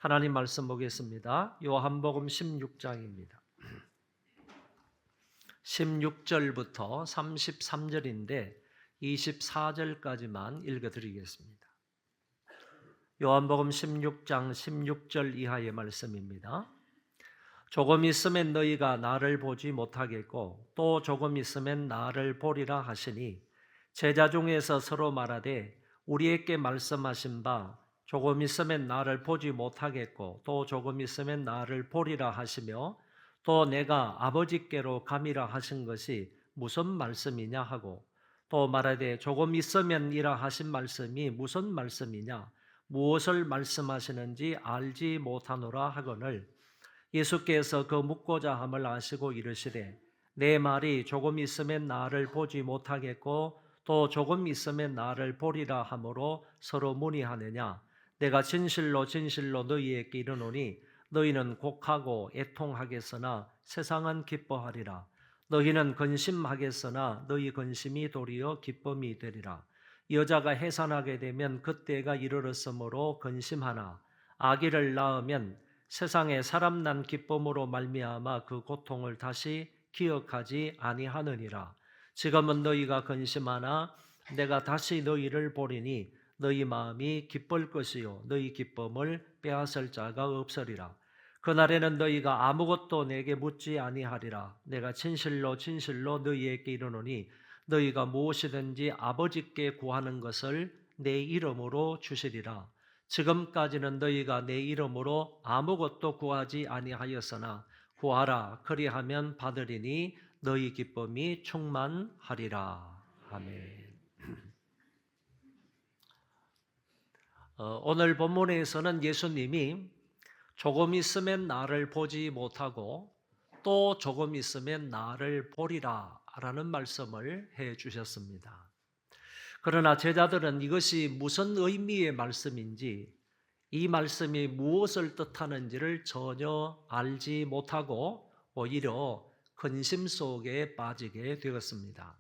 하나님 말씀 보겠습니다. 요한복음 16장입니다. 16절부터 33절인데 24절까지만 읽어드리겠습니다. 요한복음 16장 16절 이하의 말씀입니다. 조금 있으면 너희가 나를 보지 못하겠고 또 조금 있으면 나를 보리라 하시니 제자 중에서 서로 말하되 우리에게 말씀하신 바 조금 있으면 나를 보지 못하겠고 또 조금 있으면 나를 보리라 하시며 또 내가 아버지께로 감이라 하신 것이 무슨 말씀이냐 하고 또 말하되 조금 있으면이라 하신 말씀이 무슨 말씀이냐 무엇을 말씀하시는지 알지 못하노라 하거늘 예수께서 그 묻고자 함을 아시고 이르시되 내 말이 조금 있으면 나를 보지 못하겠고 또 조금 있으면 나를 보리라 하므로 서로 문의하느냐 내가 진실로 진실로 너희에게 이르노니 너희는 곡하고 애통하겠으나 세상은 기뻐하리라. 너희는 근심하겠으나 너희 근심이 도리어 기쁨이 되리라. 여자가 해산하게 되면 그때가 이르렀으므로 근심하나 아기를 낳으면 세상에 사람 난 기쁨으로 말미암아 그 고통을 다시 기억하지 아니하느니라. 지금은 너희가 근심하나 내가 다시 너희를 보리니 너희 마음이 기쁠 것이요 너희 기쁨을 빼앗을 자가 없으리라. 그날에는 너희가 아무것도 내게 묻지 아니하리라. 내가 진실로 진실로 너희에게 이르노니 너희가 무엇이든지 아버지께 구하는 것을 내 이름으로 주시리라. 지금까지는 너희가 내 이름으로 아무것도 구하지 아니하였으나 구하라 그리하면 받으리니 너희 기쁨이 충만하리라. 아멘. 오늘 본문에서는 예수님이 조금 있으면 나를 보지 못하고 또 조금 있으면 나를 보리라 라는 말씀을 해 주셨습니다. 그러나 제자들은 이것이 무슨 의미의 말씀인지 이 말씀이 무엇을 뜻하는지를 전혀 알지 못하고 오히려 근심 속에 빠지게 되었습니다.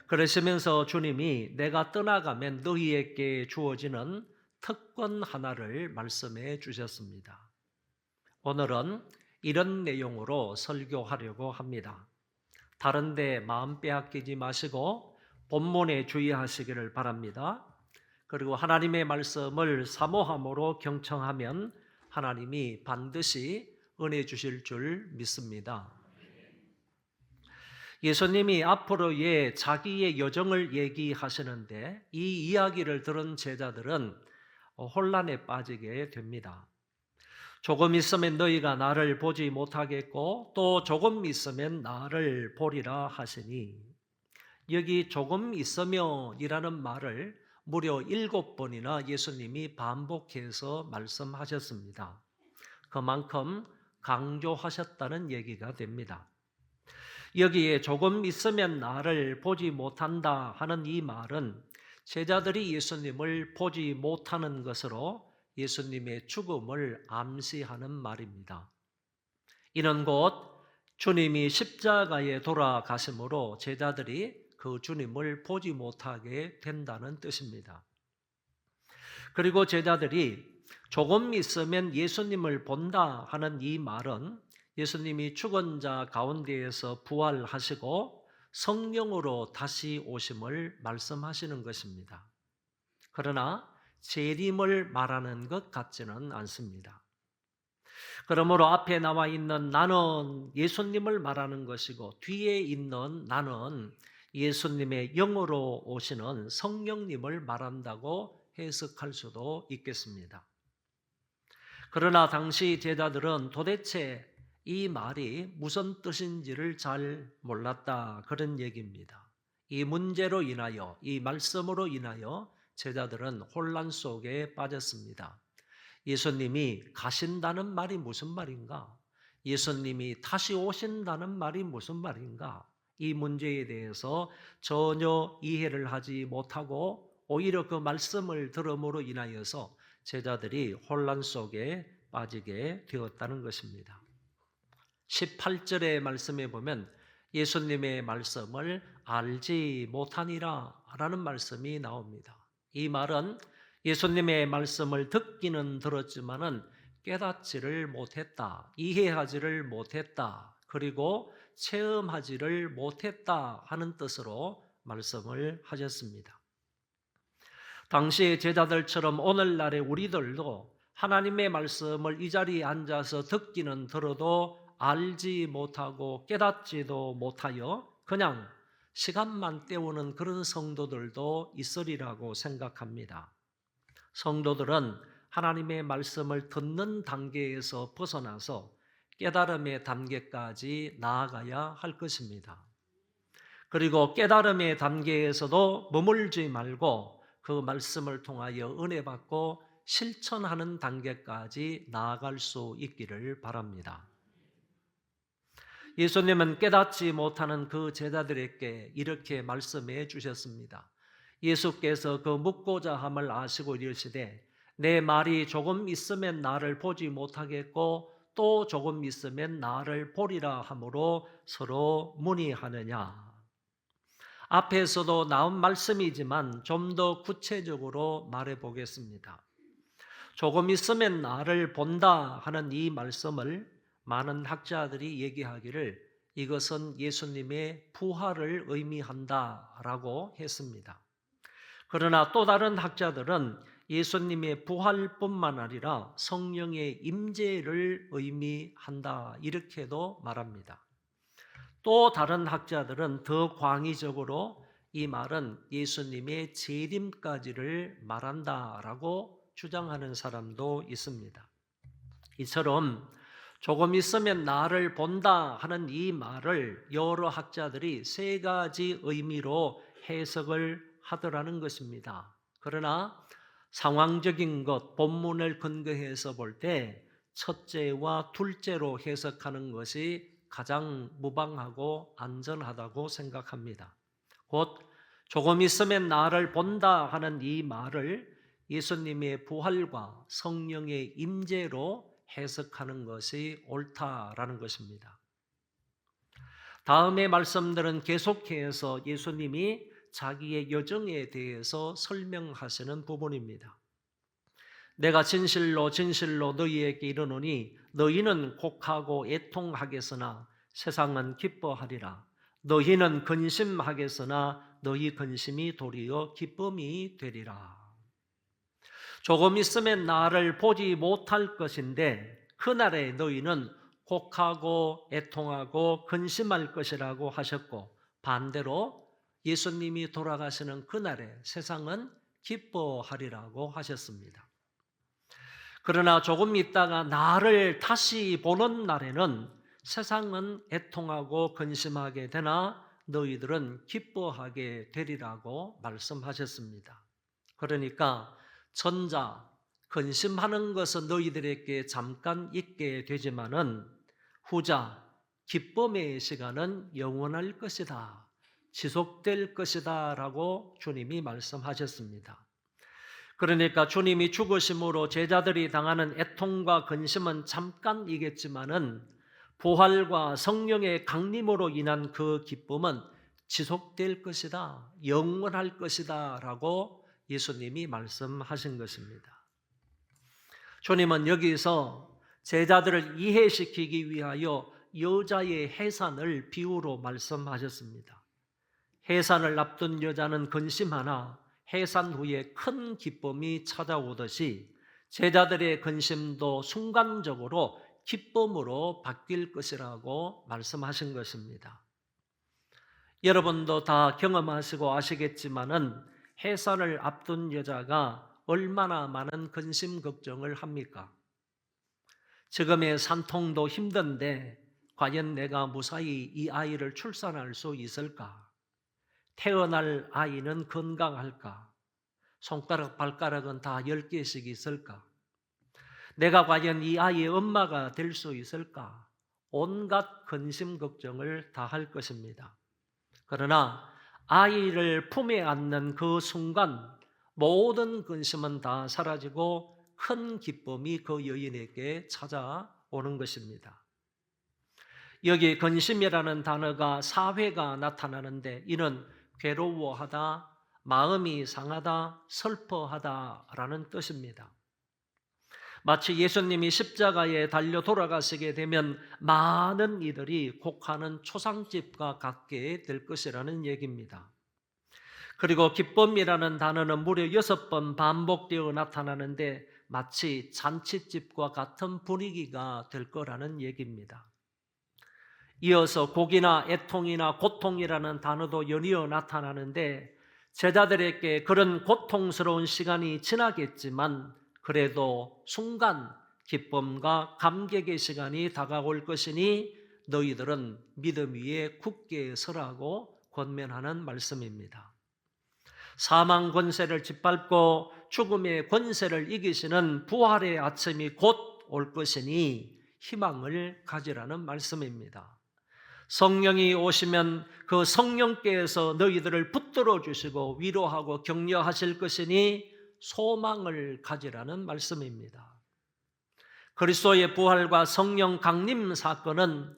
그러시면서 주님이 내가 떠나가면 너희에게 주어지는 특권 하나를 말씀해 주셨습니다. 오늘은 이런 내용으로 설교하려고 합니다. 다른 데 마음 빼앗기지 마시고 본문에 주의하시기를 바랍니다. 그리고 하나님의 말씀을 사모함으로 경청하면 하나님이 반드시 은혜 주실 줄 믿습니다. 예수님이 앞으로의 자기의 여정을 얘기하시는데 이 이야기를 들은 제자들은 혼란에 빠지게 됩니다. 조금 있으면 너희가 나를 보지 못하겠고 또 조금 있으면 나를 보리라 하시니 여기 조금 있으면이라는 말을 무려 7번이나 예수님이 반복해서 말씀하셨습니다. 그만큼 강조하셨다는 얘기가 됩니다. 여기에 조금 있으면 나를 보지 못한다 하는 이 말은 제자들이 예수님을 보지 못하는 것으로 예수님의 죽음을 암시하는 말입니다. 이는 곧 주님이 십자가에 돌아가심으로 제자들이 그 주님을 보지 못하게 된다는 뜻입니다. 그리고 제자들이 조금 있으면 예수님을 본다 하는 이 말은 예수님이 죽은 자 가운데에서 부활하시고 성령으로 다시 오심을 말씀하시는 것입니다. 그러나 재림을 말하는 것 같지는 않습니다. 그러므로 앞에 나와 있는 나는 예수님을 말하는 것이고 뒤에 있는 나는 예수님의 영으로 오시는 성령님을 말한다고 해석할 수도 있겠습니다. 그러나 당시 제자들은 도대체 이 말이 무슨 뜻인지를 잘 몰랐다 그런 얘기입니다. 이 문제로 인하여 이 말씀으로 인하여 제자들은 혼란 속에 빠졌습니다. 예수님이 가신다는 말이 무슨 말인가? 예수님이 다시 오신다는 말이 무슨 말인가? 이 문제에 대해서 전혀 이해를 하지 못하고 오히려 그 말씀을 들음으로 인하여서 제자들이 혼란 속에 빠지게 되었다는 것입니다. 18절의 말씀에 보면 예수님의 말씀을 알지 못하니라 라는 말씀이 나옵니다. 이 말은 예수님의 말씀을 듣기는 들었지만은 깨닫지를 못했다, 이해하지를 못했다, 그리고 체험하지를 못했다 하는 뜻으로 말씀을 하셨습니다. 당시의 제자들처럼 오늘날의 우리들도 하나님의 말씀을 이 자리에 앉아서 듣기는 들어도 알지 못하고 깨닫지도 못하여 그냥 시간만 때우는 그런 성도들도 있으리라고 생각합니다. 성도들은 하나님의 말씀을 듣는 단계에서 벗어나서 깨달음의 단계까지 나아가야 할 것입니다. 그리고 깨달음의 단계에서도 머물지 말고 그 말씀을 통하여 은혜 받고 실천하는 단계까지 나아갈 수 있기를 바랍니다. 예수님은 깨닫지 못하는 그 제자들에게 이렇게 말씀해 주셨습니다. 예수께서 그 묻고자 함을 아시고 이르시되 내 말이 조금 있으면 나를 보지 못하겠고 또 조금 있으면 나를 보리라 하므로 서로 문의하느냐. 앞에서도 나온 말씀이지만 좀 더 구체적으로 말해 보겠습니다. 조금 있으면 나를 본다 하는 이 말씀을 많은 학자들이 얘기하기를 이것은 예수님의 부활을 의미한다라고 했습니다. 그러나 또 다른 학자들은 예수님의 부활뿐만 아니라 성령의 임재를 의미한다 이렇게도 말합니다. 또 다른 학자들은 더 광의적으로 이 말은 예수님의 재림까지를 말한다라고 주장하는 사람도 있습니다. 이처럼 조금 있으면 나를 본다 하는 이 말을 여러 학자들이 세 가지 의미로 해석을 하더라는 것입니다. 그러나 상황적인 것, 본문을 근거해서 볼 때 첫째와 둘째로 해석하는 것이 가장 무방하고 안전하다고 생각합니다. 곧 조금 있으면 나를 본다 하는 이 말을 예수님의 부활과 성령의 임재로 해석하는 것이 옳다라는 것입니다. 다음의 말씀들은 계속해서 예수님이 자기의 여정에 대해서 설명하시는 부분입니다. 내가 진실로 진실로 너희에게 이르노니 너희는 곡하고 애통하겠으나 세상은 기뻐하리라. 너희는 근심하겠으나 너희 근심이 도리어 기쁨이 되리라. 조금 있으면 나를 보지 못할 것인데 그날에 너희는 곡하고 애통하고 근심할 것이라고 하셨고 반대로 예수님이 돌아가시는 그날에 세상은 기뻐하리라고 하셨습니다. 그러나 조금 있다가 나를 다시 보는 날에는 세상은 애통하고 근심하게 되나 너희들은 기뻐하게 되리라고 말씀하셨습니다. 그러니까 전자, 근심하는 것은 너희들에게 잠깐 있게 되지만은 후자, 기쁨의 시간은 영원할 것이다, 지속될 것이다 라고 주님이 말씀하셨습니다. 그러니까 주님이 죽으심으로 제자들이 당하는 애통과 근심은 잠깐이겠지만은 부활과 성령의 강림으로 인한 그 기쁨은 지속될 것이다, 영원할 것이다 라고 예수님이 말씀하신 것입니다. 주님은 여기서 제자들을 이해시키기 위하여 여자의 해산을 비유로 말씀하셨습니다. 해산을 앞둔 여자는 근심하나 해산 후에 큰 기쁨이 찾아오듯이 제자들의 근심도 순간적으로 기쁨으로 바뀔 것이라고 말씀하신 것입니다. 여러분도 다 경험하시고 아시겠지만은 해산을 앞둔 여자가 얼마나 많은 근심 걱정을 합니까? 지금의 산통도 힘든데 과연 내가 무사히 이 아이를 출산할 수 있을까? 태어날 아이는 건강할까? 손가락 발가락은 다 10개씩 있을까? 내가 과연 이 아이의 엄마가 될 수 있을까? 온갖 근심 걱정을 다 할 것입니다. 그러나 아이를 품에 안는 그 순간 모든 근심은 다 사라지고 큰 기쁨이 그 여인에게 찾아오는 것입니다. 여기 근심이라는 단어가 4회가 나타나는데 이는 괴로워하다, 마음이 상하다, 슬퍼하다라는 뜻입니다. 마치 예수님이 십자가에 달려 돌아가시게 되면 많은 이들이 곡하는 초상집과 같게 될 것이라는 얘기입니다. 그리고 기쁨이라는 단어는 무려 6번 반복되어 나타나는데 마치 잔치집과 같은 분위기가 될 거라는 얘기입니다. 이어서 곡이나 애통이나 고통이라는 단어도 연이어 나타나는데 제자들에게 그런 고통스러운 시간이 지나겠지만 그래도 순간 기쁨과 감격의 시간이 다가올 것이니 너희들은 믿음 위에 굳게 서라고 권면하는 말씀입니다. 사망 권세를 짓밟고 죽음의 권세를 이기시는 부활의 아침이 곧 올 것이니 희망을 가지라는 말씀입니다. 성령이 오시면 그 성령께서 너희들을 붙들어 주시고 위로하고 격려하실 것이니 소망을 가지라는 말씀입니다. 그리스도의 부활과 성령 강림 사건은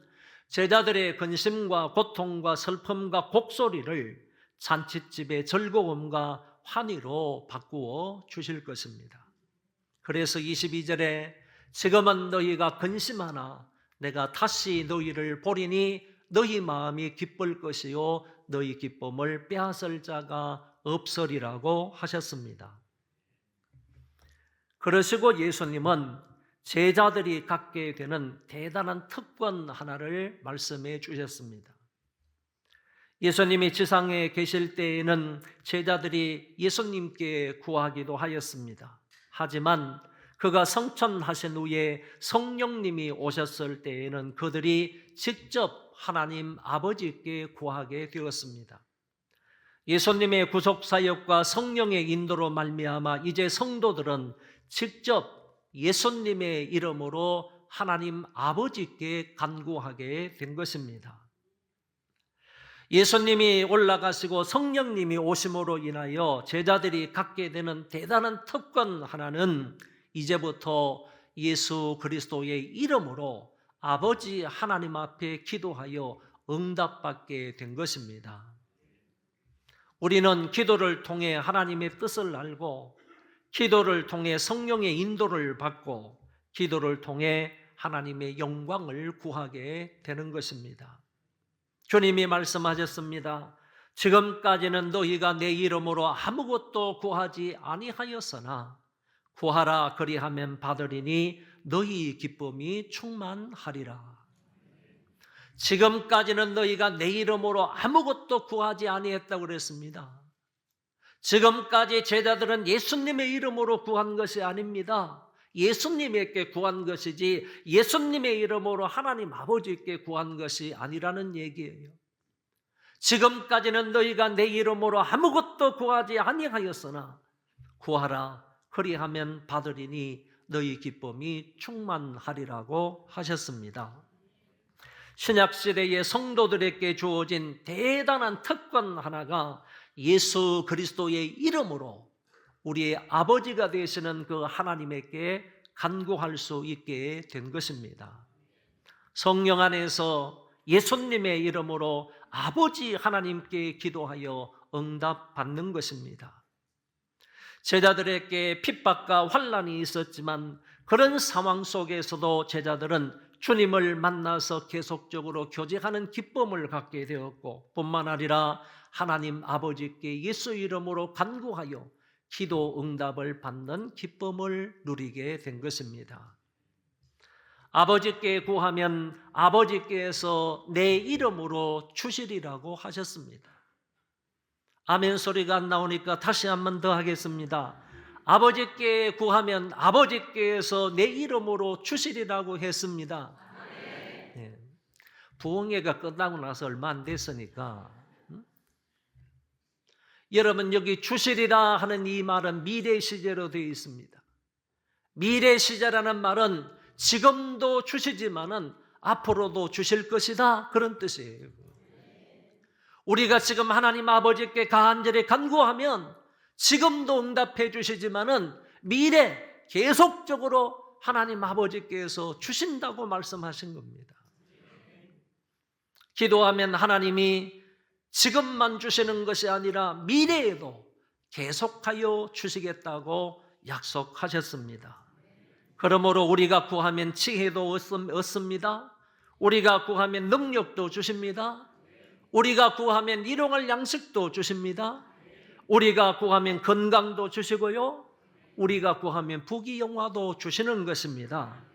제자들의 근심과 고통과 슬픔과 곡소리를 잔치집의 즐거움과 환희로 바꾸어 주실 것입니다. 그래서 22절에 지금은 너희가 근심하나 내가 다시 너희를 보리니 너희 마음이 기쁠 것이요 너희 기쁨을 빼앗을 자가 없으리라고 하셨습니다. 그러시고 예수님은 제자들이 갖게 되는 대단한 특권 하나를 말씀해 주셨습니다. 예수님이 지상에 계실 때에는 제자들이 예수님께 구하기도 하였습니다. 하지만 그가 성천하신 후에 성령님이 오셨을 때에는 그들이 직접 하나님 아버지께 구하게 되었습니다. 예수님의 구속사역과 성령의 인도로 말미암아 이제 성도들은 직접 예수님의 이름으로 하나님 아버지께 간구하게 된 것입니다. 예수님이 올라가시고 성령님이 오심으로 인하여 제자들이 갖게 되는 대단한 특권 하나는 이제부터 예수 그리스도의 이름으로 아버지 하나님 앞에 기도하여 응답받게 된 것입니다. 우리는 기도를 통해 하나님의 뜻을 알고 기도를 통해 성령의 인도를 받고 기도를 통해 하나님의 영광을 구하게 되는 것입니다. 주님이 말씀하셨습니다. 지금까지는 너희가 내 이름으로 아무것도 구하지 아니하였으나 구하라 그리하면 받으리니 너희 기쁨이 충만하리라. 지금까지는 너희가 내 이름으로 아무것도 구하지 아니했다고 그랬습니다. 지금까지 제자들은 예수님의 이름으로 구한 것이 아닙니다. 예수님에게 구한 것이지 예수님의 이름으로 하나님 아버지께 구한 것이 아니라는 얘기예요. 지금까지는 너희가 내 이름으로 아무것도 구하지 아니하였으나 구하라 그리하면 받으리니 너희 기쁨이 충만하리라고 하셨습니다. 신약시대의 성도들에게 주어진 대단한 특권 하나가 예수 그리스도의 이름으로 우리의 아버지가 되시는 그 하나님에게 간구할 수 있게 된 것입니다. 성령 안에서 예수님의 이름으로 아버지 하나님께 기도하여 응답받는 것입니다. 제자들에게 핍박과 환난이 있었지만 그런 상황 속에서도 제자들은 주님을 만나서 계속적으로 교제하는 기쁨을 갖게 되었고 뿐만 아니라 하나님 아버지께 예수 이름으로 간구하여 기도 응답을 받는 기쁨을 누리게 된 것입니다. 아버지께 구하면 아버지께서 내 이름으로 주시리라고 하셨습니다. 아멘 소리가 안 나오니까 다시 한 번 더 하겠습니다. 아버지께 구하면 아버지께서 내 이름으로 주시리라고 했습니다. 네. 부흥회가 끝나고 나서 얼마 안 됐으니까 여러분 여기 주시리라 하는 이 말은 미래 시제로 되어 있습니다. 미래 시제라는 말은 지금도 주시지만은 앞으로도 주실 것이다 그런 뜻이에요. 우리가 지금 하나님 아버지께 간절히 간구하면 지금도 응답해 주시지만은 미래 계속적으로 하나님 아버지께서 주신다고 말씀하신 겁니다. 기도하면 하나님이 지금만 주시는 것이 아니라 미래에도 계속하여 주시겠다고 약속하셨습니다. 그러므로 우리가 구하면 지혜도 얻습니다. 우리가 구하면 능력도 주십니다. 우리가 구하면 일용할 양식도 주십니다. 우리가 구하면 건강도 주시고요. 우리가 구하면 부귀영화도 주시는 것입니다.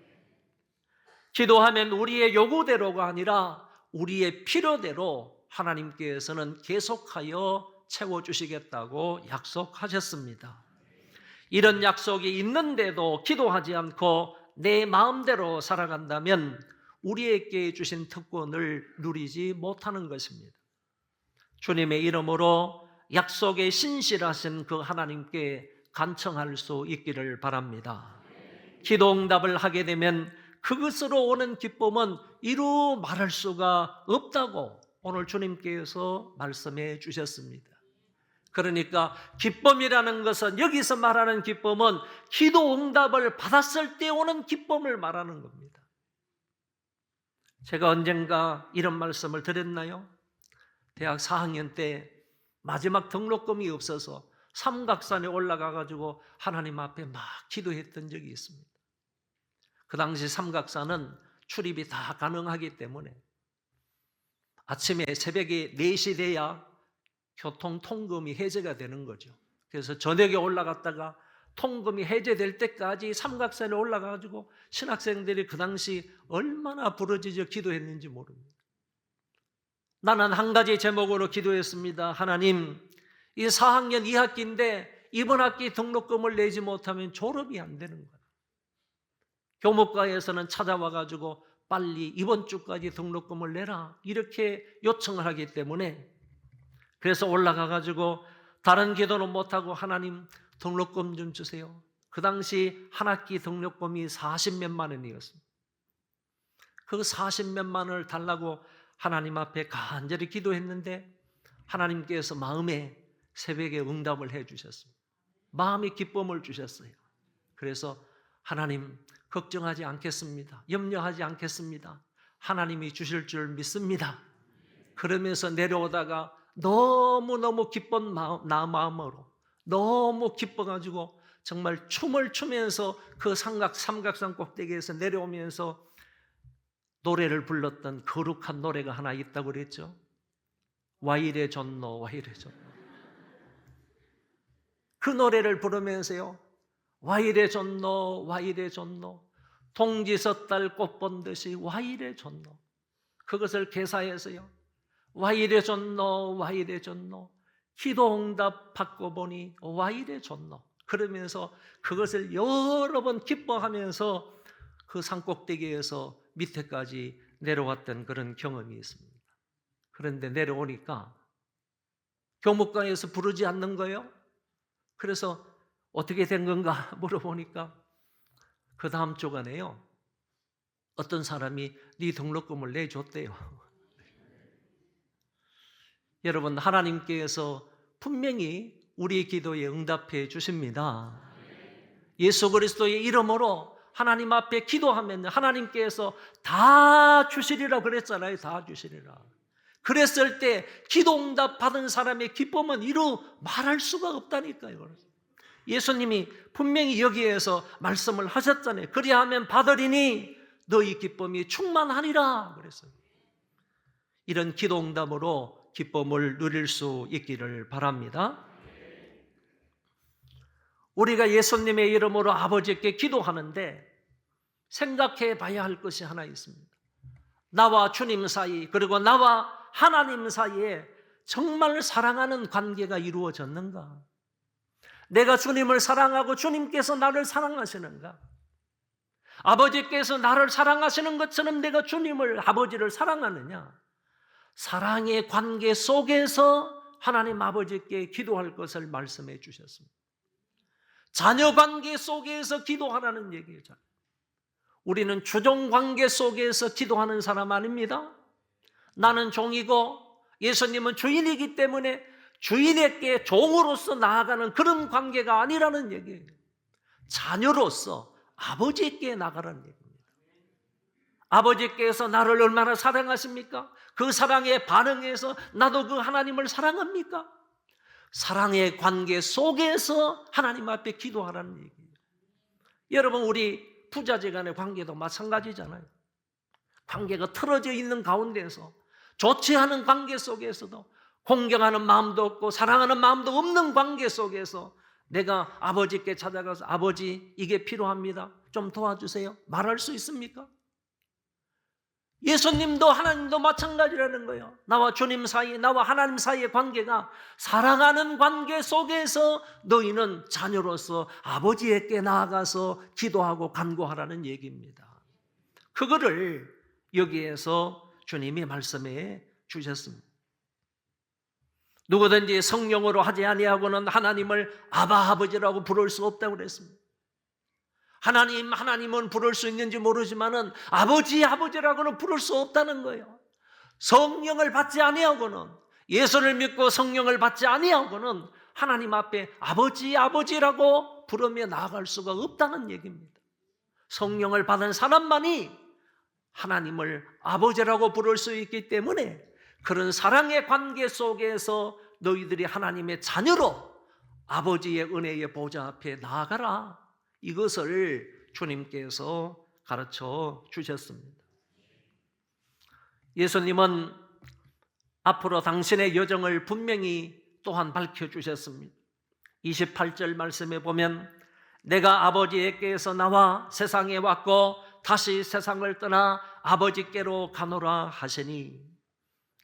기도하면 우리의 요구대로가 아니라 우리의 필요대로 하나님께서는 계속하여 채워주시겠다고 약속하셨습니다. 이런 약속이 있는데도 기도하지 않고 내 마음대로 살아간다면 우리에게 주신 특권을 누리지 못하는 것입니다. 주님의 이름으로 약속에 신실하신 그 하나님께 간청할 수 있기를 바랍니다. 기도 응답을 하게 되면 그것으로 오는 기쁨은 이루 말할 수가 없다고 오늘 주님께서 말씀해 주셨습니다. 그러니까 기쁨이라는 것은, 여기서 말하는 기쁨은 기도 응답을 받았을 때 오는 기쁨을 말하는 겁니다. 제가 언젠가 이런 말씀을 드렸나요? 대학 4학년 때 마지막 등록금이 없어서 삼각산에 올라가가지고 하나님 앞에 막 기도했던 적이 있습니다. 그 당시 삼각산은 출입이 다 가능하기 때문에 아침에 새벽에 4시 돼야 교통 통금이 해제가 되는 거죠. 그래서 저녁에 올라갔다가 통금이 해제될 때까지 삼각산에 올라가가지고 신학생들이 그 당시 얼마나 부르짖어 기도했는지 모릅니다. 나는 한 가지 제목으로 기도했습니다. 하나님, 이 4학년 2학기인데 이번 학기 등록금을 내지 못하면 졸업이 안 되는 거예요. 교목과에서는 찾아와가지고 빨리 이번 주까지 등록금을 내라 이렇게 요청을 하기 때문에, 그래서 올라가가지고 다른 기도는 못하고 하나님 등록금 좀 주세요. 그 당시 한 학기 등록금이 40몇만 원이었습니다. 그 40몇만 원을 달라고 하나님 앞에 간절히 기도했는데 하나님께서 마음에 새벽에 응답을 해 주셨습니다. 마음의 기쁨을 주셨어요. 그래서 하나님 걱정하지 않겠습니다. 염려하지 않겠습니다. 하나님이 주실 줄 믿습니다. 그러면서 내려오다가 너무너무 기쁜 마음으로 너무 기뻐가지고 정말 춤을 추면서 그 삼각산 꼭대기에서 내려오면서 노래를 불렀던 거룩한 노래가 하나 있다고 그랬죠. 와이레 존노 와이레 존노. 그 노래를 부르면서요, 와이레 존노 와이레 존노, 동지 섣달 꽃 본 듯이 와이레 존노, 그것을 개사해서요, 와이레 존노 와이레 존노, 기도 응답 받고 보니 와이레 존노, 그러면서 그것을 여러 번 기뻐하면서 그 산꼭대기에서 밑에까지 내려왔던 그런 경험이 있습니다. 그런데 내려오니까 교목관에서 부르지 않는 거예요. 그래서 어떻게 된 건가 물어보니까 그 다음 주간에요, 어떤 사람이 네 등록금을 내줬대요. 여러분, 하나님께서 분명히 우리 기도에 응답해 주십니다. 예수 그리스도의 이름으로 하나님 앞에 기도하면 하나님께서 다 주시리라 그랬잖아요. 다 주시리라. 그랬을 때 기도 응답 받은 사람의 기쁨은 이루 말할 수가 없다니까요. 예수님이 분명히 여기에서 말씀을 하셨잖아요. 그리하면 받으리니 너희 기쁨이 충만하리라 그랬어요. 이런 기도 응답으로 기쁨을 누릴 수 있기를 바랍니다. 우리가 예수님의 이름으로 아버지께 기도하는데 생각해 봐야 할 것이 하나 있습니다. 나와 주님 사이, 그리고 나와 하나님 사이에 정말 사랑하는 관계가 이루어졌는가? 내가 주님을 사랑하고 주님께서 나를 사랑하시는가? 아버지께서 나를 사랑하시는 것처럼 내가 주님을, 아버지를 사랑하느냐? 사랑의 관계 속에서 하나님 아버지께 기도할 것을 말씀해 주셨습니다. 자녀 관계 속에서 기도하라는 얘기예요. 우리는 주종 관계 속에서 기도하는 사람 아닙니다. 나는 종이고 예수님은 주인이기 때문에 주인에게 종으로서 나아가는 그런 관계가 아니라는 얘기예요. 자녀로서 아버지께 나가라는 얘기입니다. 아버지께서 나를 얼마나 사랑하십니까? 그 사랑에 반응해서 나도 그 하나님을 사랑합니까? 사랑의 관계 속에서 하나님 앞에 기도하라는 얘기예요. 여러분, 우리 부자지간의 관계도 마찬가지잖아요. 관계가 틀어져 있는 가운데서 좋지 않은 관계 속에서도 공경하는 마음도 없고 사랑하는 마음도 없는 관계 속에서 내가 아버지께 찾아가서 아버지 이게 필요합니다. 좀 도와주세요. 말할 수 있습니까? 예수님도 하나님도 마찬가지라는 거예요. 나와 주님 사이, 나와 하나님 사이의 관계가 사랑하는 관계 속에서 너희는 자녀로서 아버지에게 나아가서 기도하고 간구하라는 얘기입니다. 그거를 여기에서 주님이 말씀해 주셨습니다. 누구든지 성령으로 하지 아니하고는 하나님을 아바 아버지라고 부를 수 없다고 그랬습니다. 하나님은 부를 수 있는지 모르지만은 아버지라고는 부를 수 없다는 거예요. 성령을 받지 아니하고는, 예수를 믿고 성령을 받지 아니하고는 하나님 앞에 아버지라고 부르며 나아갈 수가 없다는 얘기입니다. 성령을 받은 사람만이 하나님을 아버지라고 부를 수 있기 때문에 그런 사랑의 관계 속에서 너희들이 하나님의 자녀로 아버지의 은혜의 보좌 앞에 나아가라. 이것을 주님께서 가르쳐 주셨습니다. 예수님은 앞으로 당신의 여정을 분명히 또한 밝혀주셨습니다. 28절 말씀에 보면 내가 아버지에게서 나와 세상에 왔고 다시 세상을 떠나 아버지께로 가노라 하시니,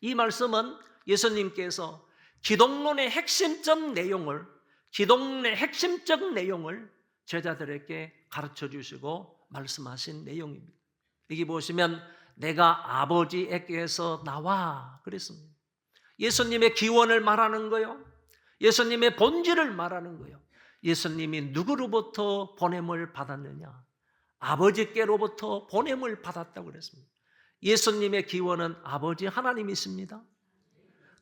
이 말씀은 예수님께서 기독론의 핵심적 내용을 제자들에게 가르쳐 주시고 말씀하신 내용입니다. 여기 보시면 내가 아버지에게서 나와 그랬습니다. 예수님의 기원을 말하는 거예요. 예수님의 본질을 말하는 거예요. 예수님이 누구로부터 보냄을 받았느냐? 아버지께로부터 보냄을 받았다고 그랬습니다. 예수님의 기원은 아버지 하나님이십니다.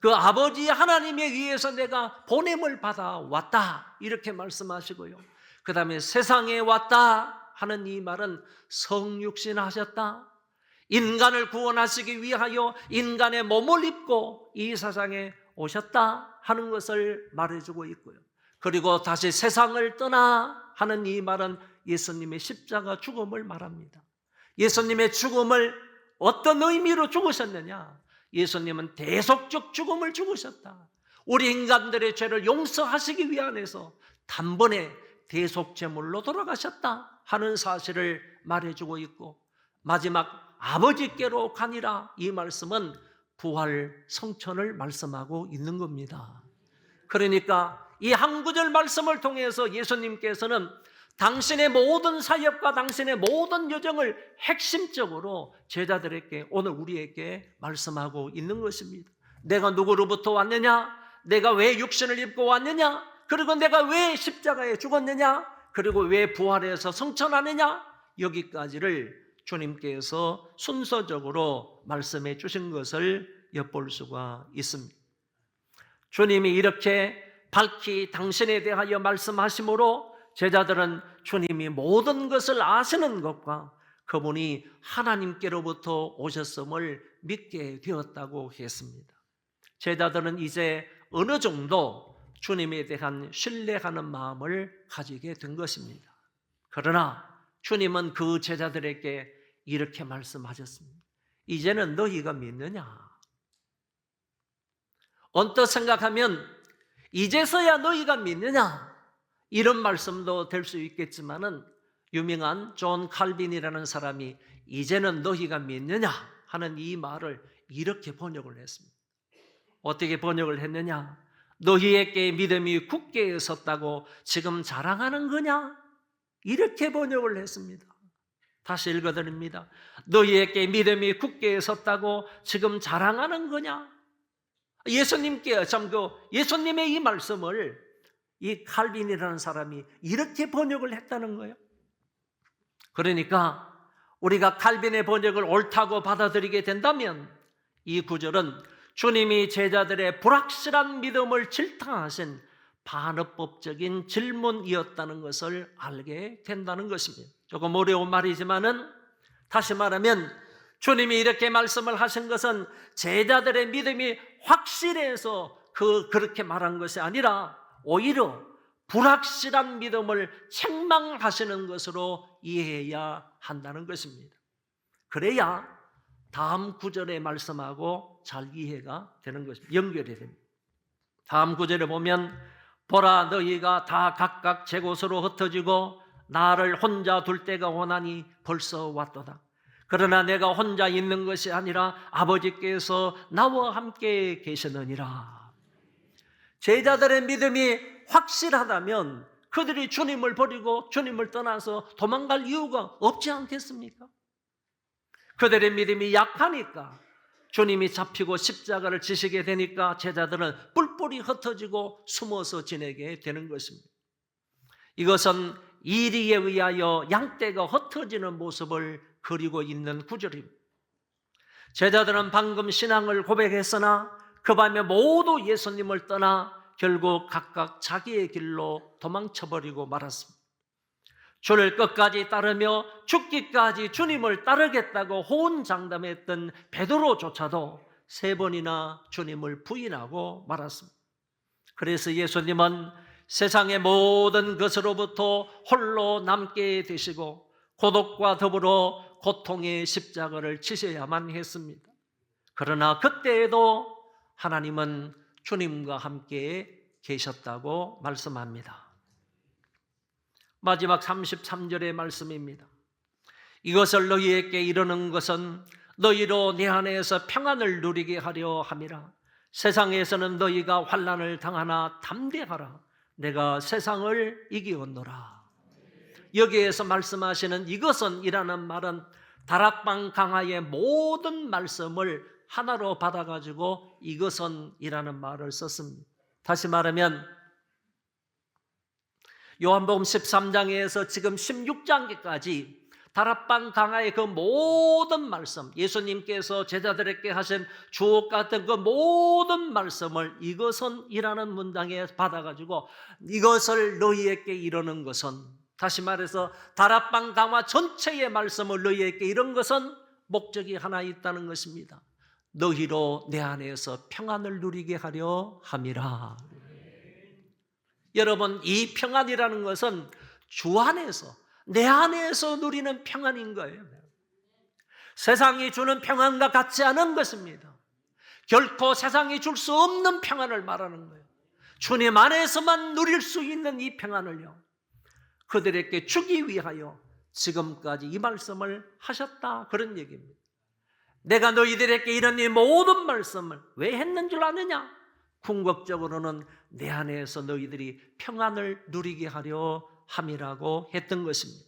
그 아버지 하나님에 의해서 내가 보냄을 받아 왔다 이렇게 말씀하시고요. 그 다음에 세상에 왔다 하는 이 말은 성육신 하셨다. 인간을 구원하시기 위하여 인간의 몸을 입고 이 세상에 오셨다 하는 것을 말해주고 있고요. 그리고 다시 세상을 떠나 하는 이 말은 예수님의 십자가 죽음을 말합니다. 예수님의 죽음을 어떤 의미로 죽으셨느냐? 예수님은 대속적 죽음을 죽으셨다. 우리 인간들의 죄를 용서하시기 위함에서 단번에 대속제물로 돌아가셨다 하는 사실을 말해주고 있고, 마지막 아버지께로 가니라 이 말씀은 부활 성천을 말씀하고 있는 겁니다. 그러니까 이 한 구절 말씀을 통해서 예수님께서는 당신의 모든 사역과 당신의 모든 여정을 핵심적으로 제자들에게, 오늘 우리에게 말씀하고 있는 것입니다. 내가 누구로부터 왔느냐? 내가 왜 육신을 입고 왔느냐? 그리고 내가 왜 십자가에 죽었느냐? 그리고 왜 부활해서 성천하느냐? 여기까지를 주님께서 순서적으로 말씀해 주신 것을 엿볼 수가 있습니다. 주님이 이렇게 밝히 당신에 대하여 말씀하심으로 제자들은 주님이 모든 것을 아시는 것과 그분이 하나님께로부터 오셨음을 믿게 되었다고 했습니다. 제자들은 이제 어느 정도 주님에 대한 신뢰하는 마음을 가지게 된 것입니다. 그러나 주님은 그 제자들에게 이렇게 말씀하셨습니다. 이제는 너희가 믿느냐? 언뜻 생각하면 이제서야 너희가 믿느냐? 이런 말씀도 될 수 있겠지만은 유명한 존 칼빈이라는 사람이 이제는 너희가 믿느냐 하는 이 말을 이렇게 번역을 했습니다. 어떻게 번역을 했느냐? 너희에게 믿음이 굳게 섰다고 지금 자랑하는 거냐? 이렇게 번역을 했습니다. 다시 읽어드립니다. 너희에게 믿음이 굳게 섰다고 지금 자랑하는 거냐? 예수님의 이 말씀을 이 칼빈이라는 사람이 이렇게 번역을 했다는 거예요. 그러니까 우리가 칼빈의 번역을 옳다고 받아들이게 된다면 이 구절은 주님이 제자들의 불확실한 믿음을 질타하신 반어법적인 질문이었다는 것을 알게 된다는 것입니다. 조금 어려운 말이지만은 다시 말하면 주님이 이렇게 말씀을 하신 것은 제자들의 믿음이 확실해서 그렇게 말한 것이 아니라 오히려 불확실한 믿음을 책망하시는 것으로 이해해야 한다는 것입니다. 그래야 다음 구절의 말씀하고 잘 이해가 되는 것입니다. 연결이 됩니다. 다음 구절에 보면 보라 너희가 다 각각 제 곳으로 흩어지고 나를 혼자 둘 때가 오나니 벌써 왔도다. 그러나 내가 혼자 있는 것이 아니라 아버지께서 나와 함께 계시느니라. 제자들의 믿음이 확실하다면 그들이 주님을 버리고 주님을 떠나서 도망갈 이유가 없지 않겠습니까? 그들의 믿음이 약하니까 주님이 잡히고 십자가를 지시게 되니까 제자들은 뿔뿔이 흩어지고 숨어서 지내게 되는 것입니다. 이것은 이리에 의하여 양떼가 흩어지는 모습을 그리고 있는 구절입니다. 제자들은 방금 신앙을 고백했으나 그 밤에 모두 예수님을 떠나 결국 각각 자기의 길로 도망쳐버리고 말았습니다. 주를 끝까지 따르며 죽기까지 주님을 따르겠다고 호언장담했던 베드로조차도 3번이나 주님을 부인하고 말았습니다. 그래서 예수님은 세상의 모든 것으로부터 홀로 남게 되시고 고독과 더불어 고통의 십자가를 지셔야만 했습니다. 그러나 그때에도 하나님은 주님과 함께 계셨다고 말씀합니다. 마지막 33절의 말씀입니다. 이것을 너희에게 이르는 것은 너희로 내 안에서 평안을 누리게 하려 함이라. 세상에서는 너희가 환난을 당하나 담대하라. 내가 세상을 이기었노라. 여기에서 말씀하시는 이것은 이라는 말은 다락방 강화의 모든 말씀을 하나로 받아가지고 이것은 이라는 말을 썼습니다. 다시 말하면 요한복음 13장에서 지금 16장까지 다락방 강화의 그 모든 말씀, 예수님께서 제자들에게 하신 주옥 같은 그 모든 말씀을 이것은 이라는 문장에 받아가지고 이것을 너희에게 이르는 것은, 다시 말해서 다락방 강화 전체의 말씀을 너희에게 이른 것은 목적이 하나 있다는 것입니다. 너희로 내 안에서 평안을 누리게 하려 함이라. 여러분, 이 평안이라는 것은 주 안에서, 내 안에서 누리는 평안인 거예요. 세상이 주는 평안과 같지 않은 것입니다. 결코 세상이 줄 수 없는 평안을 말하는 거예요. 주님 안에서만 누릴 수 있는 이 평안을요, 그들에게 주기 위하여 지금까지 이 말씀을 하셨다, 그런 얘기입니다. 내가 너희들에게 이런 이 모든 말씀을 왜 했는 줄 아느냐? 궁극적으로는 내 안에서 너희들이 평안을 누리게 하려 함이라고 했던 것입니다.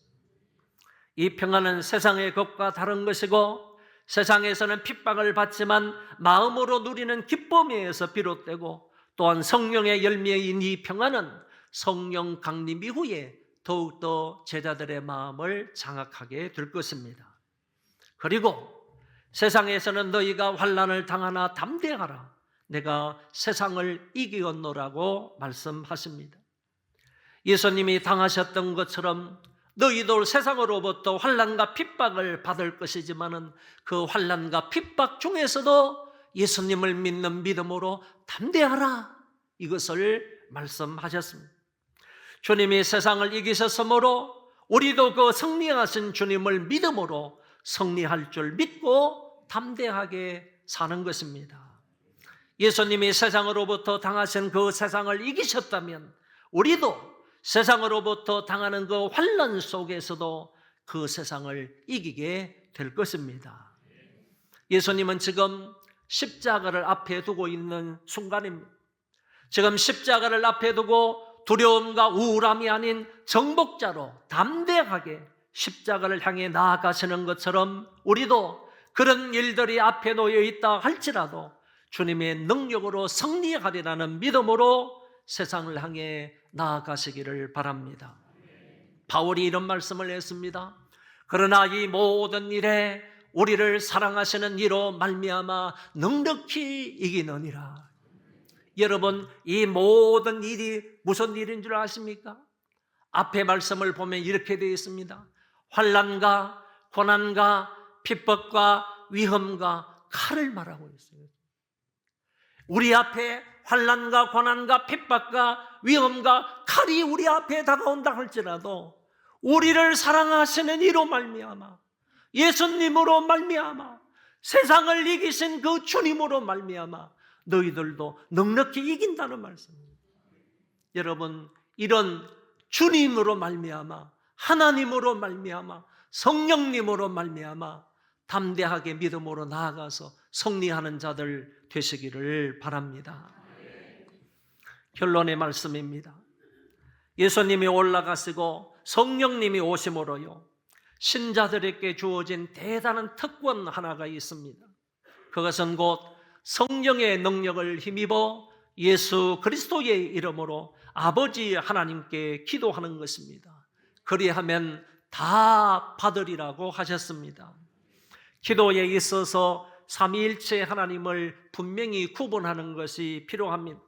이 평안은 세상의 것과 다른 것이고 세상에서는 핍박을 받지만 마음으로 누리는 기쁨에서 비롯되고, 또한 성령의 열매인 이 평안은 성령 강림 이후에 더욱더 제자들의 마음을 장악하게 될 것입니다. 그리고 세상에서는 너희가 환난을 당하나 담대하라. 내가 세상을 이기었노라고 말씀하십니다. 예수님이 당하셨던 것처럼 너희도 세상으로부터 환난과 핍박을 받을 것이지만은 그 환난과 핍박 중에서도 예수님을 믿는 믿음으로 담대하라, 이것을 말씀하셨습니다. 주님이 세상을 이기셨으므로 우리도 그 승리하신 주님을 믿음으로 승리할 줄 믿고 담대하게 사는 것입니다. 예수님이 세상으로부터 당하신 그 세상을 이기셨다면 우리도 세상으로부터 당하는 그 환난 속에서도 그 세상을 이기게 될 것입니다. 예수님은 지금 십자가를 앞에 두고 있는 순간입니다. 지금 십자가를 앞에 두고 두려움과 우울함이 아닌 정복자로 담대하게 십자가를 향해 나아가시는 것처럼 우리도 그런 일들이 앞에 놓여 있다 할지라도 주님의 능력으로 승리하리라는 믿음으로 세상을 향해 나아가시기를 바랍니다. 바울이 이런 말씀을 했습니다. 그러나 이 모든 일에 우리를 사랑하시는 이로 말미암아 넉넉히 이기느니라. 여러분, 이 모든 일이 무슨 일인 줄 아십니까? 앞에 말씀을 보면 이렇게 되어 있습니다. 환난과 고난과 핍박과 위험과 칼을 말하고 있어요. 우리 앞에 환난과 고난과 핍박과 위험과 칼이 우리 앞에 다가온다 할지라도 우리를 사랑하시는 이로 말미암아, 예수님으로 말미암아, 세상을 이기신 그 주님으로 말미암아 너희들도 넉넉히 이긴다는 말씀입니다. 여러분, 이런 주님으로 말미암아, 하나님으로 말미암아, 성령님으로 말미암아 담대하게 믿음으로 나아가서 승리하는 자들 되시기를 바랍니다. 결론의 말씀입니다. 예수님이 올라가시고 성령님이 오심으로요, 신자들에게 주어진 대단한 특권 하나가 있습니다. 그것은 곧 성령의 능력을 힘입어 예수 그리스도의 이름으로 아버지 하나님께 기도하는 것입니다. 그리하면 다 받으리라고 하셨습니다. 기도에 있어서 삼위일체 하나님을 분명히 구분하는 것이 필요합니다.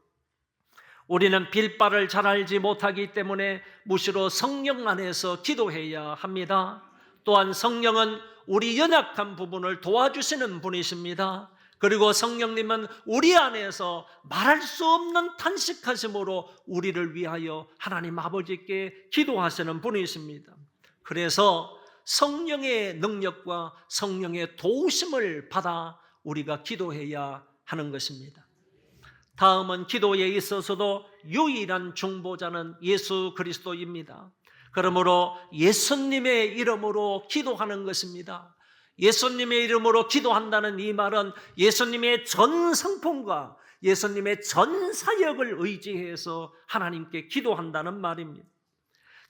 우리는 빌바를 잘 알지 못하기 때문에 무시로 성령 안에서 기도해야 합니다. 또한 성령은 우리 연약한 부분을 도와주시는 분이십니다. 그리고 성령님은 우리 안에서 말할 수 없는 탄식하심으로 우리를 위하여 하나님 아버지께 기도하시는 분이십니다. 그래서 성령의 능력과 성령의 도우심을 받아 우리가 기도해야 하는 것입니다. 다음은 기도에 있어서도 유일한 중보자는 예수 그리스도입니다. 그러므로 예수님의 이름으로 기도하는 것입니다. 예수님의 이름으로 기도한다는 이 말은 예수님의 전 성품과 예수님의 전 사역을 의지해서 하나님께 기도한다는 말입니다.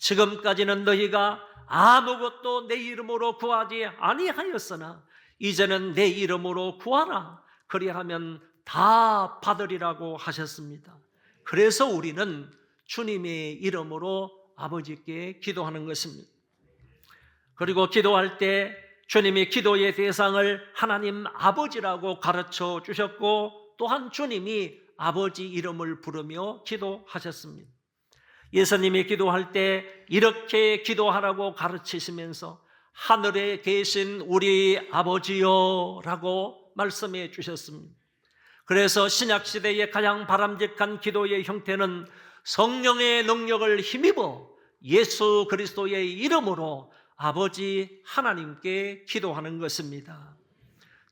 지금까지는 너희가 아무것도 내 이름으로 구하지 아니하였으나 이제는 내 이름으로 구하라. 그리하면 다 받으리라고 하셨습니다. 그래서 우리는 주님의 이름으로 아버지께 기도하는 것입니다. 그리고 기도할 때 주님이 기도의 대상을 하나님 아버지라고 가르쳐 주셨고, 또한 주님이 아버지 이름을 부르며 기도하셨습니다. 예수님이 기도할 때 이렇게 기도하라고 가르치시면서 하늘에 계신 우리 아버지요 라고 말씀해 주셨습니다. 그래서 신약시대의 가장 바람직한 기도의 형태는 성령의 능력을 힘입어 예수 그리스도의 이름으로 아버지 하나님께 기도하는 것입니다.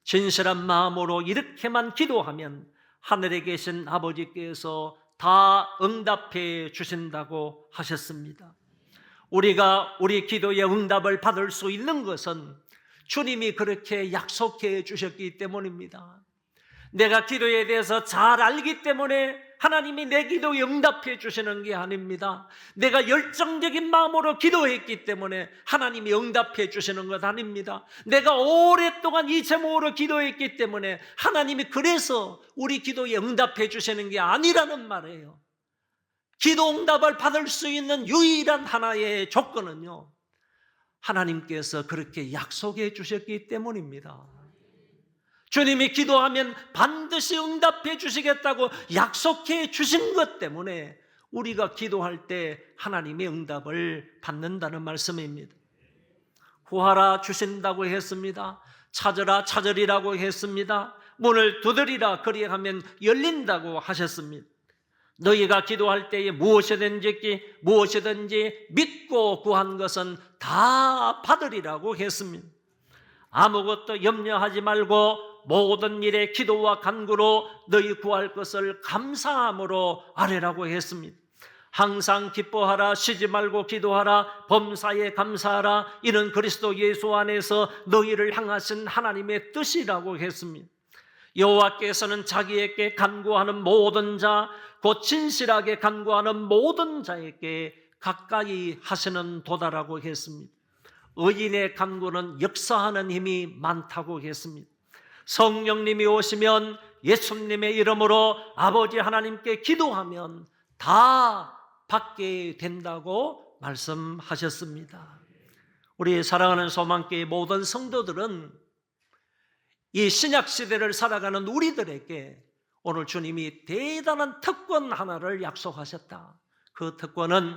진실한 마음으로 이렇게만 기도하면 하늘에 계신 아버지께서 다 응답해 주신다고 하셨습니다. 우리가 우리 기도의 응답을 받을 수 있는 것은 주님이 그렇게 약속해 주셨기 때문입니다. 내가 기도에 대해서 잘 알기 때문에 하나님이 내 기도에 응답해 주시는 게 아닙니다. 내가 열정적인 마음으로 기도했기 때문에 하나님이 응답해 주시는 것 아닙니다. 내가 오랫동안 이 제목으로 기도했기 때문에 하나님이 그래서 우리 기도에 응답해 주시는 게 아니라는 말이에요. 기도 응답을 받을 수 있는 유일한 하나의 조건은요, 하나님께서 그렇게 약속해 주셨기 때문입니다. 주님이 기도하면 반드시 응답해 주시겠다고 약속해 주신 것 때문에 우리가 기도할 때 하나님의 응답을 받는다는 말씀입니다. 구하라 주신다고 했습니다. 찾으라 찾으리라고 했습니다. 문을 두드리라 그리하면 열린다고 하셨습니다. 너희가 기도할 때에 무엇이든지 믿고 구한 것은 다 받으리라고 했습니다. 아무것도 염려하지 말고 모든 일에 기도와 간구로 너희 구할 것을 감사함으로 아뢰라고 했습니다. 항상 기뻐하라, 쉬지 말고 기도하라, 범사에 감사하라. 이는 그리스도 예수 안에서 너희를 향하신 하나님의 뜻이라고 했습니다. 여호와께서는 자기에게 간구하는 모든 자, 곧 진실하게 간구하는 모든 자에게 가까이 하시는 도다라고 했습니다. 의인의 간구는 역사하는 힘이 많다고 했습니다. 성령님이 오시면 예수님의 이름으로 아버지 하나님께 기도하면 다 받게 된다고 말씀하셨습니다. 우리 사랑하는 소망교회 모든 성도들은 이 신약시대를 살아가는 우리들에게 오늘 주님이 대단한 특권 하나를 약속하셨다. 그 특권은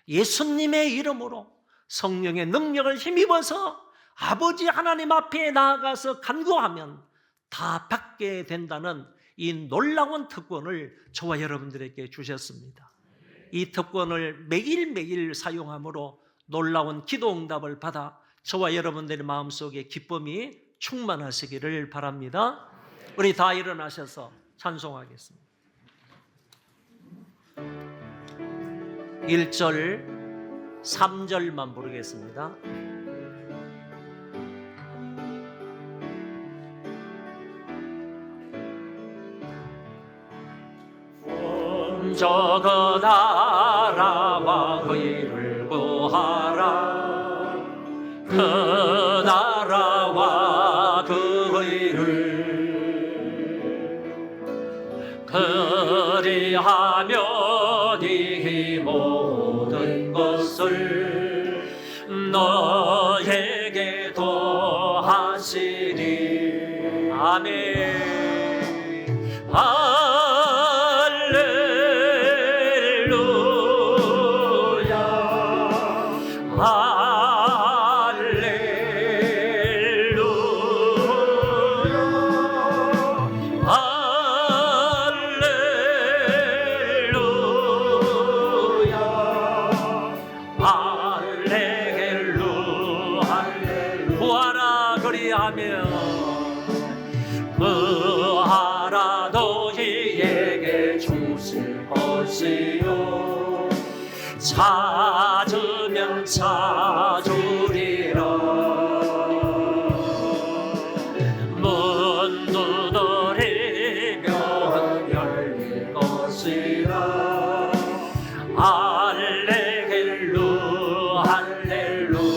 예수님의 이름으로 성령의 능력을 힘입어서 아버지 하나님 앞에 나아가서 간구하면 다 받게 된다는 이 놀라운 특권을 저와 여러분들에게 주셨습니다. 이 특권을 매일매일 사용함으로 놀라운 기도 응답을 받아 저와 여러분들의 마음속에 기쁨이 충만하시기를 바랍니다. 우리 다 일어나셔서 찬송하겠습니다. 1절, 3절만 부르겠습니다. 저거 나라와 그 일을 구하라. 그 나라와 그 일을 그리하면 이 모든 것을 너에게 더하시리. 아멘. 구하라 너희에게 주실 것이요 찾으면 찾으리라. 문 두드리면 열릴 것이라. 할렐루 할렐루야.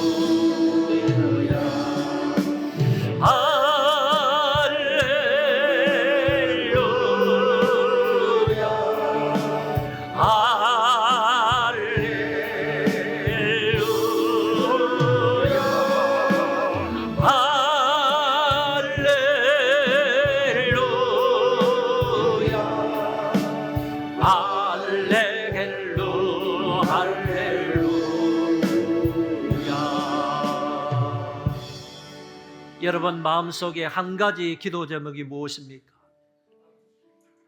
여러분 마음속에 한 가지 기도 제목이 무엇입니까?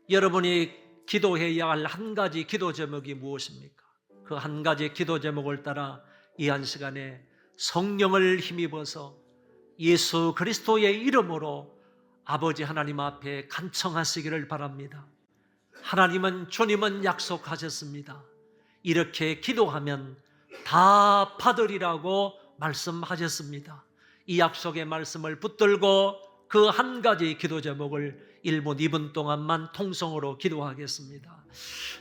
여러분이 기도해야 할 한 가지 기도 제목이 무엇입니까? 그 한 가지 기도 제목을 따라 이 한 시간에 성령을 힘입어서 예수 그리스도의 이름으로 아버지 하나님 앞에 간청하시기를 바랍니다. 하나님은 주님은 약속하셨습니다. 이렇게 기도하면 다 받으리라고 말씀하셨습니다. 이 약속의 말씀을 붙들고 그 한 가지 기도 제목을 1분, 2분 동안만 통성으로 기도하겠습니다.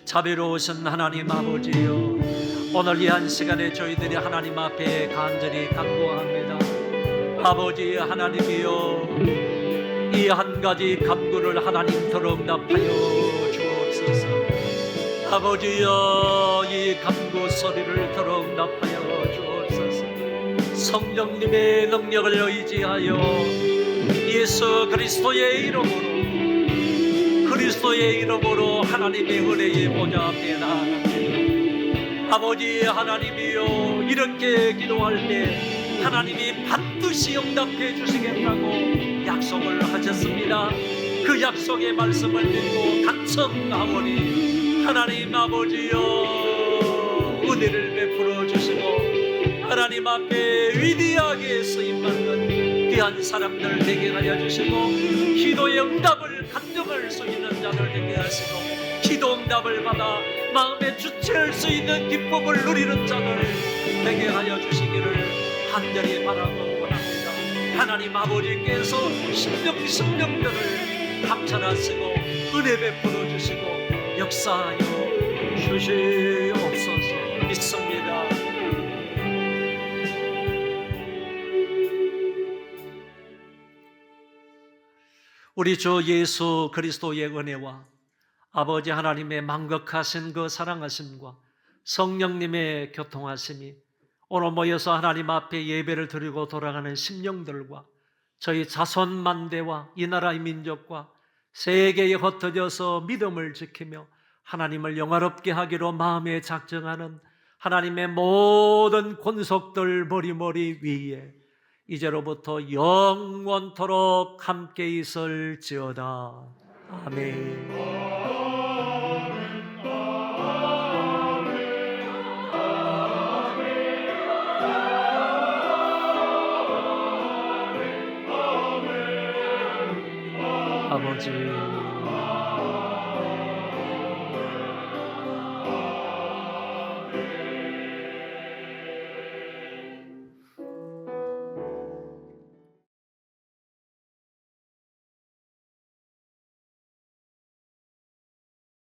자비로우신 하나님 아버지요, 오늘 이 한 시간에 저희들이 하나님 앞에 간절히 간구합니다. 아버지 하나님이요, 이 한 가지 간구를 하나님 들응답하여 주옵소서. 아버지여, 이 간구 소리를 들응답하여 주옵소서. 성령님의 능력을 의지하여 예수 그리스도의 이름으로 하나님의 은혜의 보좌 앞에 나아갑니다. 아버지 하나님이여, 이렇게 기도할 때 하나님이 반드시 응답해 주시겠다고 약속을 하셨습니다. 그 약속의 말씀을 믿고 간청하오니 하나님 아버지여, 은혜를 베풀어 주시고 하나님 앞에 위대하게 쓰임받는 귀한 사람들 되게 하여 주시고, 기도의 응답을 간증할 수 있는 자들 되게 하시고, 기도 응답을 받아 마음에 주체할 수 있는 기쁨을 누리는 자들 되게 하여 주시기를 간절히 바라고 원합니다. 하나님 아버지께서 심령들을 감찰하시고 은혜 베풀어 주시고 역사하여 주시옵소서. 믿습니다. 우리 주 예수 그리스도의 은혜와 아버지 하나님의 만극하신 그 사랑하심과 성령님의 교통하심이 오늘 모여서 하나님 앞에 예배를 드리고 돌아가는 심령들과 저희 자손 만대와 이 나라의 민족과 세계에 흩어져서 믿음을 지키며 하나님을 영화롭게 하기로 마음에 작정하는 하나님의 모든 권속들 머리 위에 이제로부터 영원토록 함께 있을지어다. 아멘. 아버지